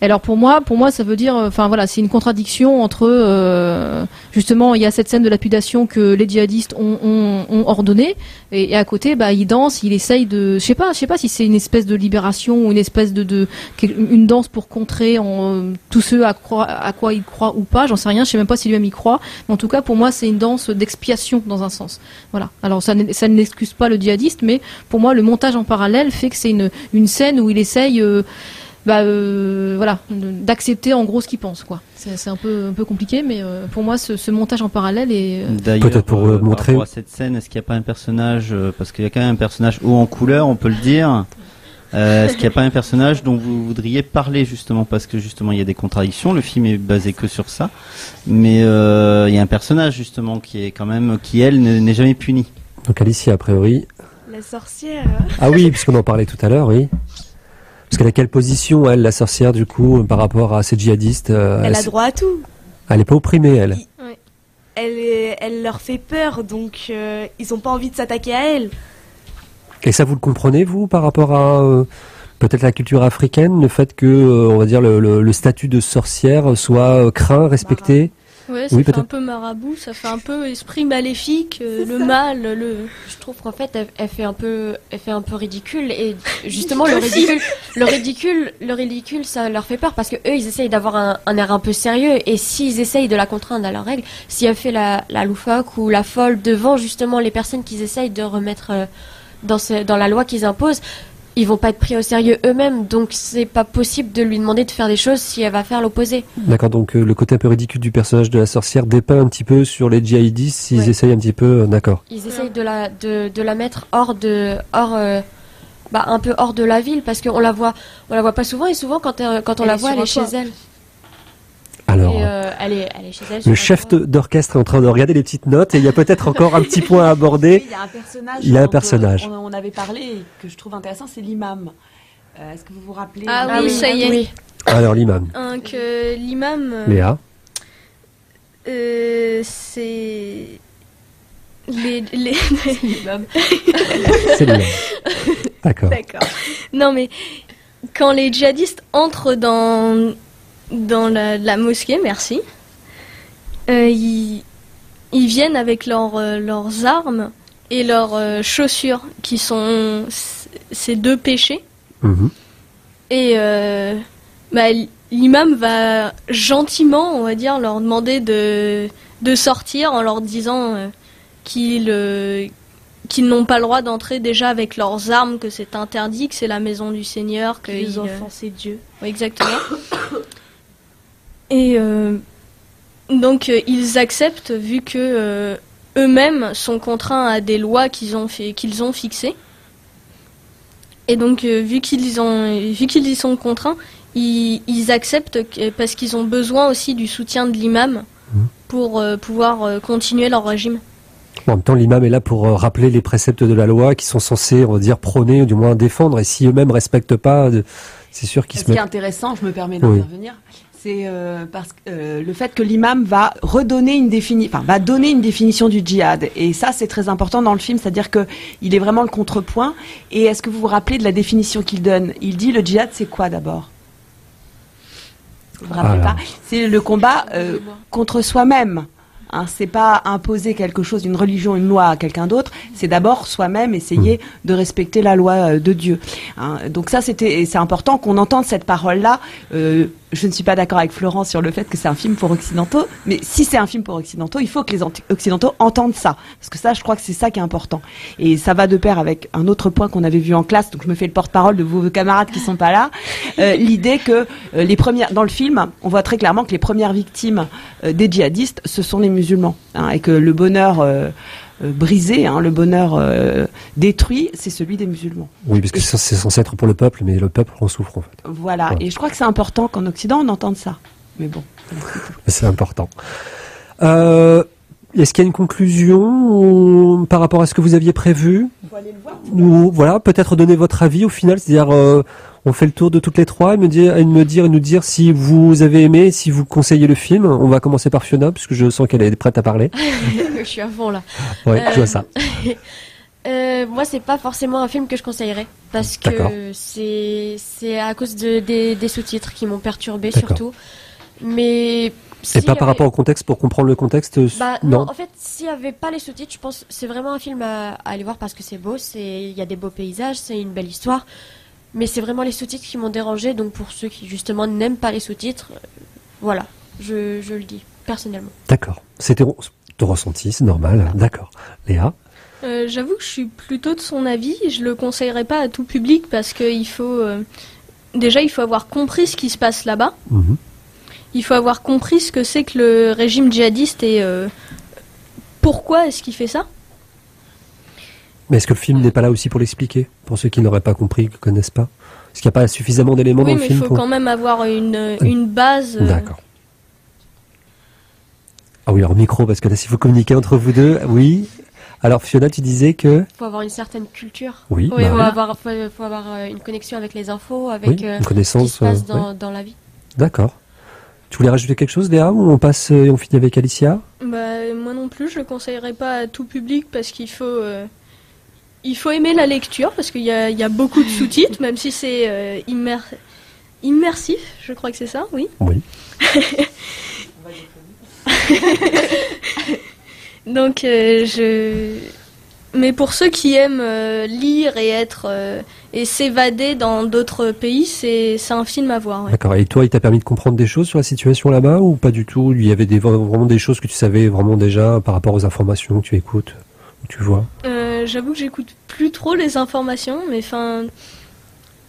et alors pour moi, ça veut dire, enfin voilà, c'est une contradiction entre justement, il y a cette scène de lapidation que les djihadistes ont ordonnée, et à côté, il danse, il essaye de, je sais pas si c'est une espèce de libération ou une espèce une danse pour contrer tous ceux à quoi il croit ou pas, j'en sais rien, je sais même pas si lui-même y croit, mais en tout cas pour moi c'est une danse d'expiation dans un sens. Voilà. Alors ça ne l'excuse pas le djihadiste, mais pour moi le montage en parallèle fait que c'est une scène où il essaye voilà, d'accepter en gros ce qu'il pense, quoi. C'est un peu compliqué, mais pour moi ce montage en parallèle est d'ailleurs peut-être pour montrer par rapport à cette scène. Est-ce qu'il n'y a pas un personnage, parce qu'il y a quand même un personnage haut en couleur, on peut le dire, est-ce qu'il n'y a pas un personnage dont vous voudriez parler, justement, parce que justement il y a des contradictions, le film est basé que sur ça, mais il y a un personnage justement qui elle n'est jamais puni. Donc Alicia, a priori La sorcière. Ah oui, puisqu'on en parlait tout à l'heure, oui. Parce qu'elle a quelle position, elle, la sorcière, du coup, par rapport à ces djihadistes Elle a droit à tout. Elle n'est pas opprimée, elle. Elle leur fait peur, donc ils n'ont pas envie de s'attaquer à elle. Et ça, vous le comprenez, vous, par rapport à peut-être la culture africaine, le fait que, on va dire, le statut de sorcière soit craint, respecté? Ouais, ça fait un peu marabout, ça fait un peu esprit maléfique, le mal, Je trouve qu'en fait, elle fait un peu ridicule, et justement le ridicule, ça leur fait peur parce que eux, ils essayent d'avoir un air un peu sérieux, et s'ils essayent de la contraindre à leurs règles, si elle fait la loufoque ou la folle devant justement les personnes qu'ils essayent de remettre dans la loi qu'ils imposent, ils vont pas être pris au sérieux eux-mêmes, donc c'est pas possible de lui demander de faire des choses si elle va faire l'opposé. D'accord, donc le côté un peu ridicule du personnage de la sorcière dépeint un petit peu sur les djihadistes s'ils essayent un petit peu, d'accord. Ils essayent de la mettre un peu hors de la ville, parce qu'on la voit pas souvent, et souvent quand on la voit, elle est chez elle. Alors, elle est chez elle. Le chef d'orchestre est en train de regarder les petites notes, et il y a peut-être encore un petit point à aborder. Oui, il y a un personnage. On avait parlé, et que je trouve intéressant, c'est l'imam. Est-ce que vous vous rappelez? Ah oui, ça y est. Oui. Alors l'imam. L'imam. Léa. C'est l'imam. C'est l'imam. D'accord. Non mais quand les djihadistes entrent dans la mosquée, merci. Ils viennent avec leurs armes et leurs chaussures, qui sont ces deux péchés. Mmh. Et l'imam va gentiment, on va dire, leur demander de sortir, en leur disant qu'ils qu'ils n'ont pas le droit d'entrer déjà avec leurs armes, que c'est interdit, que c'est la maison du Seigneur, que ils ont offensé Dieu. Oui, exactement. Et donc ils acceptent vu que eux-mêmes sont contraints à des lois qu'ils ont fixées. Et donc vu qu'ils y sont contraints, ils acceptent parce qu'ils ont besoin aussi du soutien de l'imam pour pouvoir continuer leur régime. En même temps, l'imam est là pour rappeler les préceptes de la loi qui sont censés, on va dire, prôner ou du moins défendre. Et si eux-mêmes respectent pas, c'est sûr qu'ils se mettent... Ce qui est intéressant, je me permets d'intervenir, c'est parce que le fait que l'imam va donner une définition du djihad. Et ça, c'est très important dans le film, c'est-à-dire que il est vraiment le contrepoint. Et est-ce que vous vous rappelez de la définition qu'il donne? Il dit le djihad, c'est quoi d'abord? Vous vous rappelez pas? C'est le combat contre soi-même. Hein, c'est pas imposer quelque chose, une religion, une loi à quelqu'un d'autre. C'est d'abord soi-même essayer de respecter la loi de Dieu. Hein, donc ça, c'est important qu'on entende cette parole-là. Je ne suis pas d'accord avec Florence sur le fait que c'est un film pour occidentaux, mais si c'est un film pour occidentaux, il faut que les occidentaux entendent ça, parce que ça, je crois que c'est ça qui est important. Et ça va de pair avec un autre point qu'on avait vu en classe, donc je me fais le porte-parole de vos camarades qui sont pas là. L'idée que dans le film, on voit très clairement que les premières victimes des djihadistes, ce sont les musulmans, hein, et que le bonheur brisé, hein, le bonheur détruit, c'est celui des musulmans. Oui, parce que c'est censé être pour le peuple, mais le peuple en souffre en fait. Voilà, et je crois que c'est important qu'en Occident on entende ça. Mais bon, c'est important. Est-ce qu'il y a une conclusion par rapport à ce que vous aviez prévu? Faut aller le voir. Ou voilà, peut-être donner votre avis au final, c'est-à-dire on fait le tour de toutes les trois et nous dire si vous avez aimé, si vous conseillez le film. On va commencer par Fiona, puisque je sens qu'elle est prête à parler. Je suis à fond là. Ouais, je vois ça. Moi, c'est pas forcément un film que je conseillerais, parce que c'est à cause des sous-titres qui m'ont perturbé surtout. Mais c'est pas par rapport au contexte, pour comprendre le contexte? Non, en fait, s'il n'y avait pas les sous-titres, je pense que c'est vraiment un film à aller voir parce que c'est beau, il y a des beaux paysages, c'est une belle histoire. Mais c'est vraiment les sous-titres qui m'ont dérangé, donc pour ceux qui justement n'aiment pas les sous-titres, voilà, je le dis personnellement. D'accord, c'était ton ressenti, c'est normal, d'accord. Léa? J'avoue que je suis plutôt de son avis, je le conseillerais pas à tout public parce qu'il faut déjà il faut avoir compris ce qui se passe là-bas. Il faut avoir compris ce que c'est que le régime djihadiste et pourquoi est-ce qu'il fait ça. Mais est-ce que le film n'est pas là aussi pour l'expliquer, pour ceux qui n'auraient pas compris, qui ne connaissent pas? Est-ce qu'il n'y a pas suffisamment d'éléments dans le film? Oui, mais il faut quand même avoir une base. D'accord. Ah oui, alors micro, parce que là, si vous communiquez entre vous deux, oui. Alors Fiona, tu disais que... Il faut avoir une certaine culture. Oui, il faut avoir une connexion avec les infos, avec une connaissance, ce qui se passe dans la vie. D'accord. Tu voulais rajouter quelque chose, Léa, ou on passe et on finit avec Alicia? Moi non plus, je le conseillerais pas à tout public parce qu'il faut aimer la lecture parce qu'il y a beaucoup de sous-titres, même si c'est immersif, je crois que c'est ça, oui. Oui. Donc mais pour ceux qui aiment lire et s'évader dans d'autres pays, c'est un film à voir. Ouais. D'accord. Et toi, il t'a permis de comprendre des choses sur la situation là-bas ou pas du tout? Il y avait vraiment des choses que tu savais vraiment déjà par rapport aux informations que tu écoutes ou tu vois? J'avoue que j'écoute plus trop les informations, mais enfin.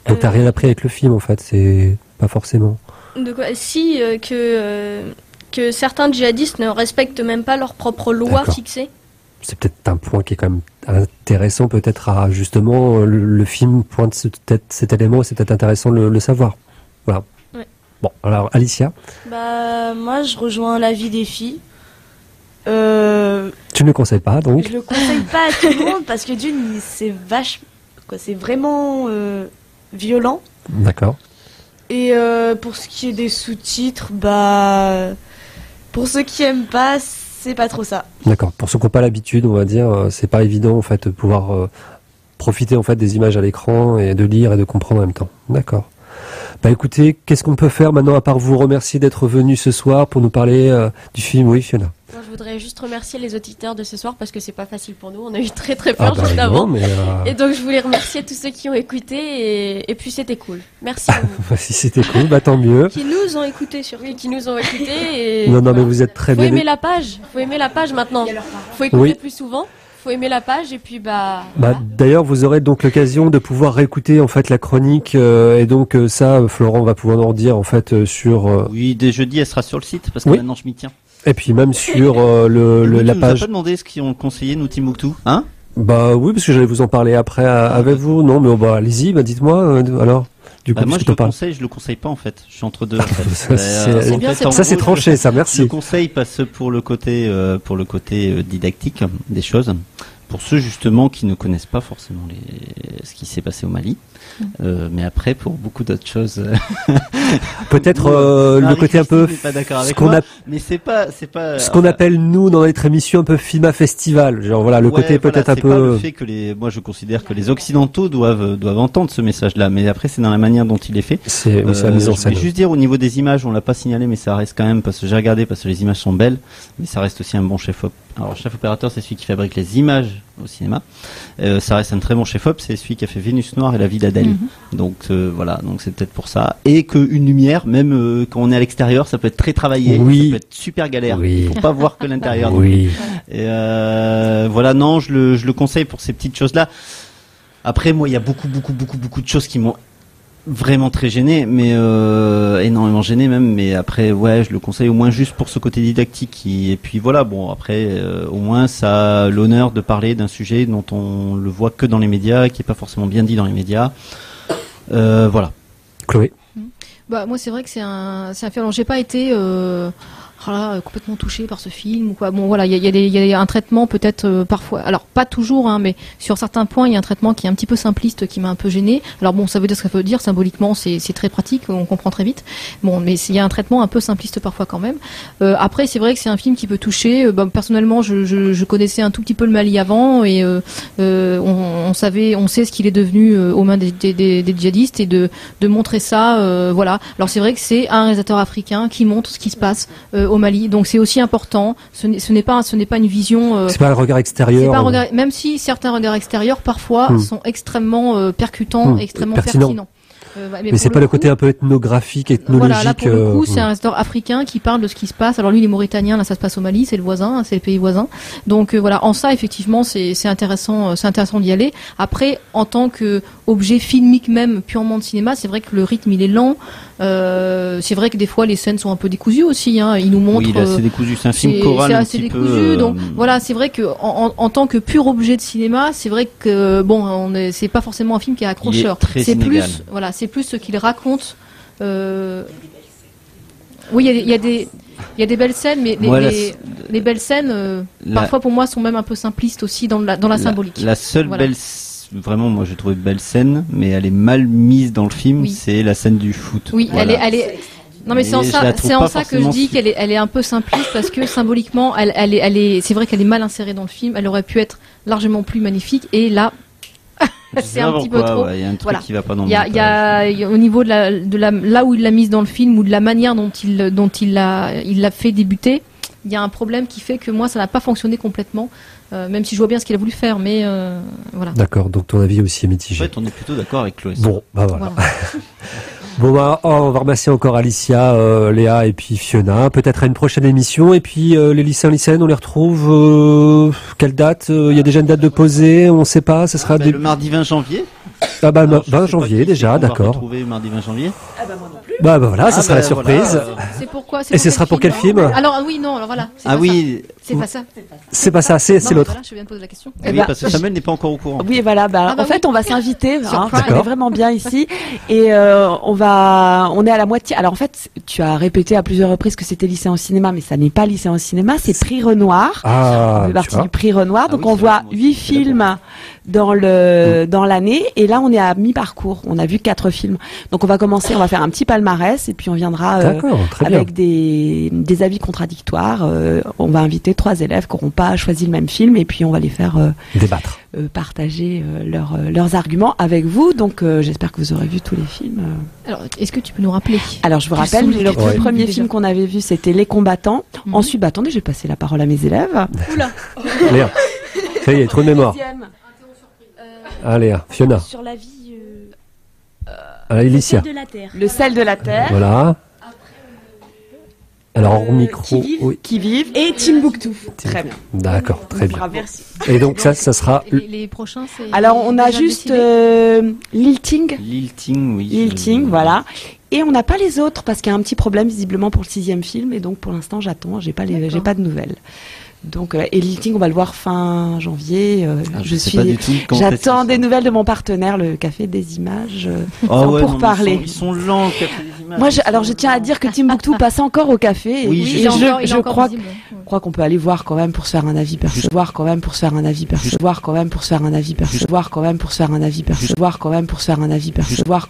Donc t'as rien appris avec le film en fait, c'est pas forcément. De quoi? Si que certains djihadistes ne respectent même pas leurs propres lois fixées. C'est peut-être un point qui est quand même intéressant, peut-être à justement le film pointe cet élément et c'est peut-être intéressant de le savoir. Voilà. Ouais. Bon, alors Alicia. Moi, je rejoins l'avis des filles. Tu ne le conseilles pas, donc? Je le conseille pas à tout le monde parce que d'une, c'est c'est vraiment violent. D'accord. Et pour ce qui est des sous-titres, pour ceux qui aiment pas, c'est pas trop ça. D'accord. Pour ceux qui n'ont pas l'habitude, on va dire, c'est pas évident en fait de pouvoir profiter en fait des images à l'écran et de lire et de comprendre en même temps. D'accord. Écoutez, qu'est-ce qu'on peut faire maintenant à part vous remercier d'être venu ce soir pour nous parler du film? Oui, Fiona. Moi, je voudrais juste remercier les auditeurs de ce soir parce que c'est pas facile pour nous. On a eu très très peur juste avant. Et donc je voulais remercier tous ceux qui ont écouté et puis c'était cool. Merci. Si c'était cool, tant mieux. Qui nous ont écoutés surtout. Oui, qui nous ont écoutés. Non, mais vous êtes très bien. Faut aimer la page maintenant. Faut écouter plus souvent. faut aimer la page et puis D'ailleurs, vous aurez donc l'occasion de pouvoir réécouter en fait la chronique et donc ça, Florent va pouvoir nous en dire en fait sur. Oui, dès jeudi, elle sera sur le site parce que maintenant je m'y tiens. Et puis même sur la page. Tu nous as pas demandé ce qu'ils ont conseillé nous Timbuktu, hein? Bah oui, parce que j'allais vous en parler après avec vous. Non, mais allez-y, dites-moi alors. Du coup, moi je le conseille pas en fait. Je suis entre deux. En fait. Ça c'est tranché, ça. Merci. Je le conseille parce pour le côté didactique des choses. Pour ceux justement qui ne connaissent pas forcément ce qui s'est passé au Mali, mais après pour beaucoup d'autres choses, peut-être le côté un peu ce qu'on mais c'est pas ce qu'on appelle nous dans notre émission un peu FIMA Festival, genre voilà le côté peut-être un peu. Pas le fait que moi je considère que les occidentaux doivent entendre ce message-là, mais après c'est dans la manière dont il est fait. C'est la mise en scène. Je vais juste dire au niveau des images, on l'a pas signalé, mais ça reste quand même parce que j'ai regardé parce que les images sont belles, mais ça reste aussi un bon chef-op. Alors chef opérateur c'est celui qui fabrique les images au cinéma. Ça reste un très bon chef-op, c'est celui qui a fait Vénus Noire et La vie d'Adèle. Donc voilà, donc c'est peut-être pour ça. Et qu'une lumière, même quand on est à l'extérieur, ça peut être très travaillé, ça peut être super galère. Il faut pas voir que l'intérieur. Et voilà, non, je le conseille pour ces petites choses-là. Après, moi, il y a beaucoup de choses qui m'ont vraiment très gêné, mais énormément gêné même, mais après je le conseille au moins juste pour ce côté didactique et puis voilà, bon après au moins ça a l'honneur de parler d'un sujet dont on le voit que dans les médias, qui est pas forcément bien dit dans les médias. Voilà. Chloé. Moi c'est vrai que c'est un film dont j'ai pas été complètement touché par ce film ou quoi. Bon voilà, il y a un traitement peut-être parfois, alors pas toujours, mais sur certains points il y a un traitement qui est un petit peu simpliste qui m'a un peu gêné. Alors bon, ça veut dire ce que ça veut dire symboliquement, c'est très pratique, on comprend très vite. Bon, mais il y a un traitement un peu simpliste parfois quand même. Après c'est vrai que c'est un film qui peut toucher. Personnellement, je connaissais un tout petit peu le Mali avant et on sait ce qu'il est devenu aux mains des djihadistes et de montrer ça. Voilà. Alors c'est vrai que c'est un réalisateur africain qui montre ce qui se passe au Mali, donc c'est aussi important. Ce n'est pas une vision. C'est pas un regard extérieur. Même si certains regards extérieurs parfois sont extrêmement percutants, extrêmement pertinents. Mais c'est pas le côté un peu ethnographique, ethnologique. Voilà, là pour le coup, c'est un restaurant africain qui parle de ce qui se passe. Alors lui, il est mauritanien, là ça se passe au Mali, c'est le voisin, c'est le pays voisin. Donc voilà, en ça effectivement, c'est intéressant d'y aller. Après, en tant que objet filmique même, purement de cinéma, c'est vrai que le rythme il est lent. C'est vrai que des fois les scènes sont un peu décousues aussi. Il nous montre. Oui, là c'est décousu, c'est un film choral un petit peu. Donc voilà, c'est vrai que en tant que pur objet de cinéma, c'est vrai que c'est pas forcément un film qui est accrocheur. C'est plus c'est plus ce qu'il raconte. Oui, il y a des belles scènes, mais les belles scènes, parfois pour moi, sont même un peu simplistes aussi dans la symbolique. La seule belle, vraiment, moi, j'ai trouvé belle scène, mais elle est mal mise dans le film. C'est la scène du foot. Oui, voilà. elle est. Non mais c'est en ça que je dis qu'elle est un peu simpliste parce que symboliquement, c'est vrai qu'elle est mal insérée dans le film. Elle aurait pu être largement plus magnifique et là. C'est un petit peu trop. Il y a un truc qui va pas dans le Il y a au niveau là où il l'a mise dans le film ou de la manière dont il l'a fait débuter, il y a un problème qui fait que moi ça n'a pas fonctionné complètement, même si je vois bien ce qu'il a voulu faire, mais voilà. D'accord, donc ton avis aussi est mitigé. En fait, on est plutôt d'accord avec Chloé. Bon, voilà. Bon on va remercier encore Alicia, Léa et puis Fiona. Peut-être à une prochaine émission. Et puis les lycéens, lycéennes, on les retrouve. Quelle date? Il y a déjà une date de posée. On ne sait pas. Ce sera le mardi 20 janvier. Le 20 janvier déjà, d'accord. On va retrouver mardi 20 janvier. Moi non plus. Voilà, ça sera la surprise. Voilà. C'est pourquoi. Et ce sera pour quel film? Alors oui, non, alors voilà. C'est pas ça. C'est pas ça, c'est l'autre. Voilà, je viens de poser la question. Oui, parce que Samuel n'est pas encore au courant. Oui, voilà. En fait, on va s'inviter. On est vraiment bien ici, et on est à la moitié. Alors en fait, tu as répété à plusieurs reprises que c'était lycée en cinéma, mais ça n'est pas lycée en cinéma, c'est Prix Renoir. On fait partie du Prix Renoir, donc on voit 8 films dans l'année, et là on est à mi-parcours. On a vu 4 films, donc on va faire un petit palmarès, et puis on viendra avec des avis contradictoires. On va inviter 3 élèves qui n'auront pas choisi le même film, et puis on va les faire débattre, partager leurs arguments avec vous. Donc j'espère que vous aurez vu tous les films. Alors est-ce que tu peux nous rappeler? Alors je vous rappelle, le premier film qu'on avait vu, c'était Les Combattants. Ensuite, attendez, je vais passer la parole à mes élèves. Oula. Léa, ça y est, trop de mémoire. Allez, Fiona. Sur la vie. Alicia. Le sel de la terre. Voilà. Alors hors micro, qui vivent et Timbuktu. Très bien. D'accord, très bien. Bravo. Merci. Et donc ça sera. Les prochains, c'est. Alors on a juste Lilting. Lilting, oui. Lilting, voilà. Et on n'a pas les autres parce qu'il y a un petit problème visiblement pour le 6e film et donc pour l'instant j'attends, j'ai pas de nouvelles. Donc et Lilting, on va le voir fin janvier. J'attends des nouvelles de mon partenaire, le Café des Images, pour parler. Ils sont lents, le Café des Images. Moi, je tiens à dire que Timbuktu passe encore au café. Oui, je crois qu'on peut aller voir quand même pour se faire un avis perso. Voir quand même pour se faire un avis perso. Voir quand même pour se faire un avis perso. Voir quand même pour se faire un avis perso. Voir quand même pour se faire un avis perso. Voir